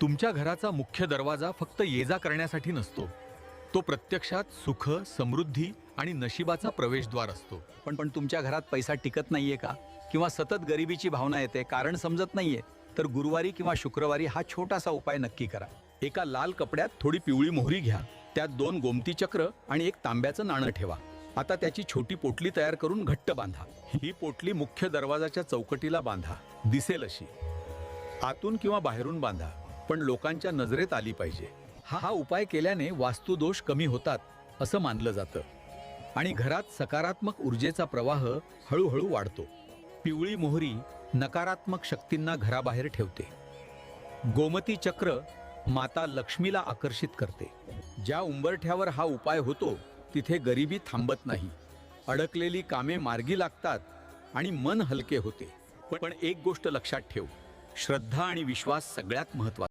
तुमच्या घराचा मुख्य दरवाजा फक्त ये-जा करण्यासाठी नसतो. तो प्रत्यक्षात सुख, समृद्धी आणि नशिबाचा प्रवेशद्वार असतो. पण तुमच्या घरात पैसा टिकत नाहीये का, किंवा सतत गरिबीची भावना येते, कारण समजत नाहीये, तर गुरुवारी किंवा शुक्रवारी हा छोटासा उपाय नक्की करा. एका लाल कपड्यात थोडी पिवळी मोहरी घ्या, त्यात 2 गोमती चक्र आणि 1 तांब्याचं नाणं ठेवा. आता त्याची छोटी पोटली तयार करून घट्ट बांधा. ही पोटली मुख्य दरवाजाच्या चौकटीला बांधा, दिसेल अशी. आतून किंवा बाहेरून बांधा, पण लोकांच्या नजरेत आली पाहिजे. हा उपाय केल्याने वास्तुदोष कमी होतात असं मानलं जातं आणि घरात सकारात्मक ऊर्जेचा प्रवाह हळूहळू वाढतो. पिवळी मोहरी नकारात्मक शक्तींना घराबाहेर ठेवते. गोमती चक्र माता लक्ष्मीला आकर्षित करते. ज्या उंबरठ्यावर हा उपाय होतो तिथे गरिबी थांबत नाही, अडकलेली कामे मार्गी लागतात आणि मन हलके होते. पण एक गोष्ट लक्षात ठेव, श्रद्धा आणि विश्वास सगळ्यात महत्त्वाचा.